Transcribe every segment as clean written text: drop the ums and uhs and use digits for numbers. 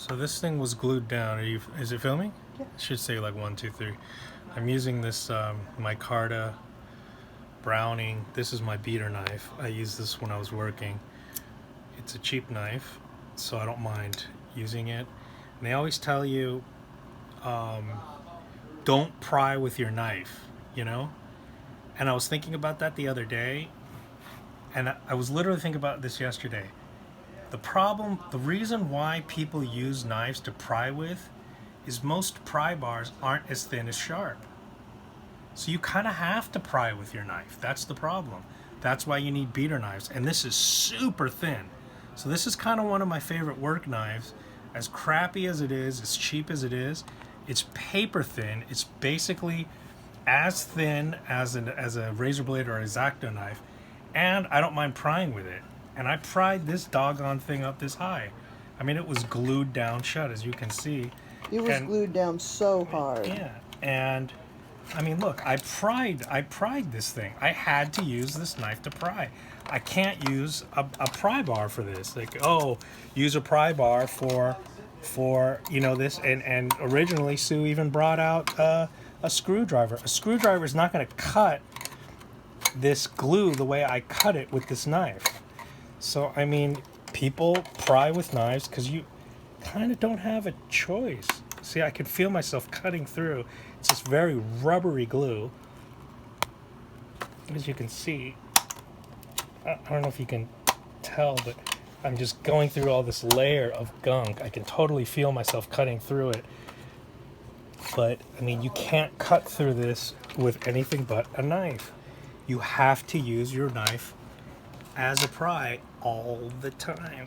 So this thing was glued down. Is it filming? Yeah. It should say like 1, 2, 3. I'm using this micarta Browning. This is my beater knife. I used this when I was working. It's a cheap knife, so I don't mind using it. And they always tell you, don't pry with your knife, you know? And I was thinking about that the other day, and I was literally thinking about this yesterday. The reason why people use knives to pry with is most pry bars aren't as thin as sharp. So you kind of have to pry with your knife. That's the problem. That's why you need beater knives. And this is super thin. So this is kind of one of my favorite work knives. As crappy as it is, as cheap as it is, it's paper thin. It's basically as thin as a razor blade or a X-Acto knife. And I don't mind prying with it. And I pried this doggone thing up this high. I mean, it was glued down shut, as you can see. It was glued down so hard. Yeah, and I mean, look, I pried this thing. I had to use this knife to pry. I can't use a pry bar for this. Like, oh, use a pry bar for you know this. And originally, Sue even brought out a screwdriver. A screwdriver is not going to cut this glue the way I cut it with this knife. So, I mean, people pry with knives because you kind of don't have a choice. See, I could feel myself cutting through. It's this very rubbery glue. As you can see, I don't know if you can tell, but I'm just going through all this layer of gunk. I can totally feel myself cutting through it. But, I mean, you can't cut through this with anything but a knife. You have to use your knife as a pry all the time.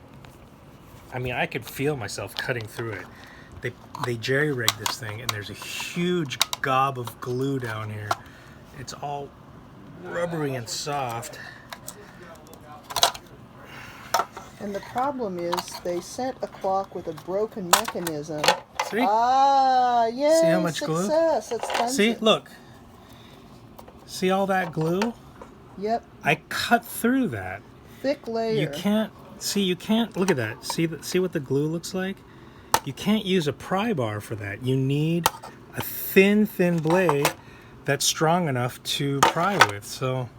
I mean, I could feel myself cutting through it. They jerry-rigged this thing, and there's a huge gob of glue down here. It's all rubbery and soft. And the problem is, they sent a clock with a broken mechanism. See? Ah, yay! See how much glue? Success. It's tons. See, look. See all that glue? Yep. I cut through that. Thick layer. You can't look at that. See what the glue looks like? You can't use a pry bar for that. You need a thin blade that's strong enough to pry with. So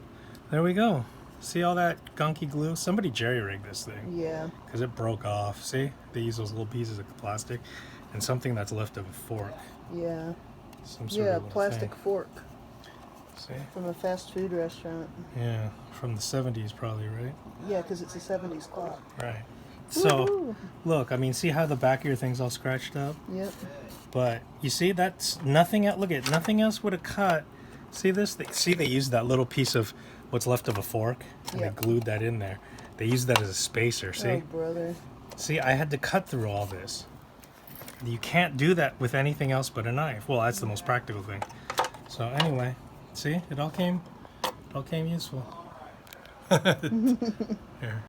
there we go. See all that gunky glue? Somebody jerry-rigged this thing. Yeah. Because it broke off. See? They use those little pieces of plastic and something that's left of a fork. Yeah. Some sort of little plastic thing. fork. See? From a fast food restaurant. Yeah, from the 70s probably, right? Yeah, because it's a 70s clock. Right. So, Woo-hoo. look, I mean, see how the back of your thing's all scratched up? Yep. But, you see, that's nothing else. Look at nothing else would have cut. See this? They used that little piece of what's left of a fork, and Yep. they glued that in there. They used that as a spacer, see? Oh, brother. See, I had to cut through all this. You can't do that with anything else but a knife. Well, that's the most practical thing. So, anyway, see? It all came useful. Here.